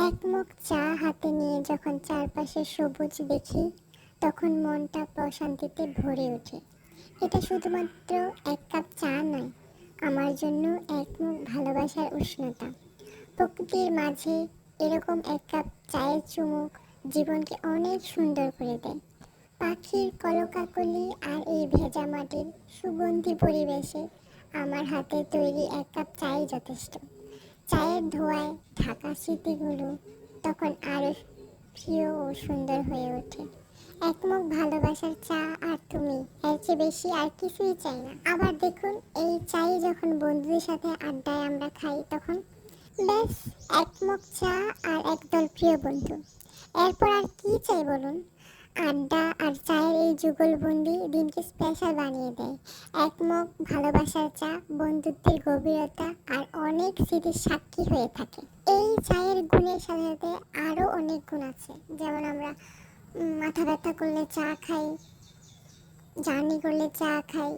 এক মগ চা হাতে নিয়ে যখন চারপাশে সবুজ দেখি তখন মনটা প্রশান্তিতে ভরে ওঠে। এটা শুধুমাত্র এক কাপ চা নয়, আমার জন্য এক মুখ ভালোবাসার উষ্ণতা। প্রকৃতির মাঝে এরকম এক কাপ চায়ের চুমুক জীবনকে অনেক সুন্দর করে দেয়। পাখির কলকাকলি আর এই ভেজা মাটির সুগন্ধি পরিবেশে আমার হাতে তৈরি এক কাপ চাই যথেষ্ট। চায়ের ধোঁয়ায় ঢাকা স্মৃতিগুলো তখন আরও প্রিয় ও সুন্দর হয়ে ওঠে। একমুখ ভালোবাসার চা আর তুমি, এর চেয়ে বেশি আর কিছুই চাই না। আবার দেখুন, এই চাই যখন বন্ধুদের সাথে আড্ডায় আমরা খাই তখন ব্যাস একমুখ চা আর একদল প্রিয় বন্ধু। এরপর আর কি চাই বলুন? আড্ডা আর চায়ের এই যুগলবন্দি দিনকে স্পেশাল বানিয়ে দেয়। একমগ ভালোবাসার চা বন্ধুত্বের গভীরতা আর অনেক স্মৃতির সাক্ষী হয়ে থাকে। এই চায়ের গুণের সাথে সাথে আরও অনেক গুণ আছে, যেমন আমরা মাথা ব্যথা করলে চা খাই, জার্নি করলে চা খাই,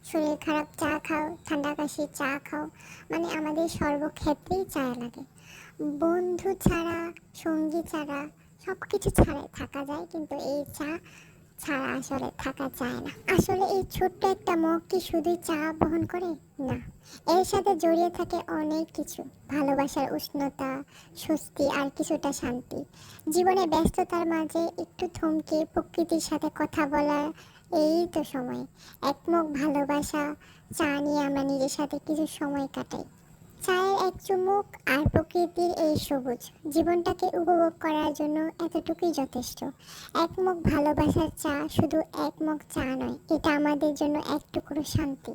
শরীর খারাপ চা খাও, ঠান্ডা কাশি চা খাও, মানে আমাদের সর্বক্ষেত্রেই চা লাগে। বন্ধু ছাড়া, সঙ্গী ছাড়া, সব কিছু ছাড়াই থাকা যায়, কিন্তু এই চা ছাড়া আসলে থাকা যায় না। আসলে এই ছোট্ট একটা মগ কি শুধুই চা বহন করে? না, এর সাথে জড়িয়ে থাকে অনেক কিছু। ভালোবাসার উষ্ণতা, স্বস্তি আর কিছুটা শান্তি। জীবনে ব্যস্ততার মাঝে একটু থমকে প্রকৃতির সাথে কথা বলার এই তো সময়। এক মগ ভালোবাসা চা নিয়ে আমরা নিজের সাথে কিছু সময় কাটাই। চায়ের এক চুমুক আর প্রকৃতির এই সবুজ জীবনটাকে উপভোগ করার জন্য এতটুকুই যথেষ্ট। এক মগ ভালোবাসার চা শুধু এক মগ চা নয়, এটা আমাদের জন্য এক টুকরো শান্তি।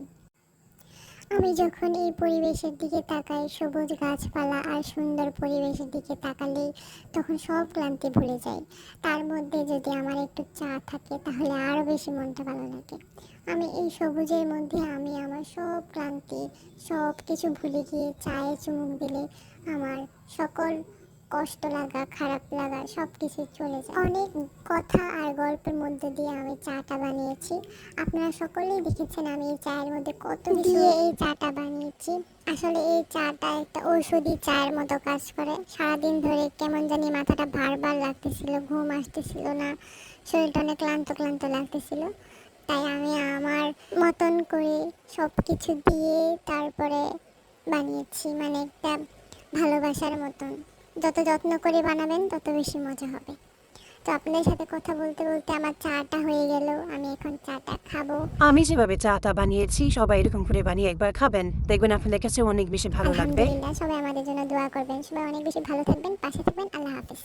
আমি যখন এই পরিবেশের দিকে তাকাই, সবুজ গাছপালা আর সুন্দর পরিবেশের দিকে তাকালেই তখন সব ক্লান্তি ভুলে যাই। তার মধ্যে যদি আমার একটু চা থাকে তাহলে আরও বেশি মনটা ভালো লাগে। আমি এই সবুজের মধ্যে আমি আমার সব ক্লান্তি, সব কিছু ভুলে গিয়ে চায়ে চুমুক দিলে আমার সকল কষ্ট লাগা, খারাপ লাগা সব কিছু চলে যায়। অনেক কথা আর গল্পের মধ্যে দিয়ে আমি চাটা বানিয়েছি। আপনারা সকলেই দেখেছেন আমি এই চায়ের মধ্যে কত দিয়ে এই চাটা বানিয়েছি। আসলে এই চাটা একটা ঔষধি চায়ের মতো কাজ করে। সারাদিন ধরে কেমন জানি মাথাটা ভার লাগতেছিল, ঘুম আসতেছিল না, শরীরটা অনেক ক্লান্ত ক্লান্ত লাগতেছিল। তাই আমি আমার মতন করে সব কিছু দিয়ে তারপরে বানিয়েছি, মানে একটা ভালোবাসার মতন। যত যত্ন করে বানাবেন তত বেশি মজা হবে। তো আপনাদের সাথে কথা বলতে বলতে আমার চাটা হয়ে গেল, আমি এখন চাটা খাবো। আমি যেভাবে চাটা বানিয়েছি সবাই এরকম করে বানিয়ে একবার খাবেন, দেখবেন আপনাদের কাছে অনেক বেশি ভালো লাগবে। আলহামদুলিল্লাহ, সবাই আমাদের জন্য দোয়া করবেন। সবাই অনেক বেশি ভালো থাকবেন, পাশে থাকবেন। আল্লাহ হাফেজ।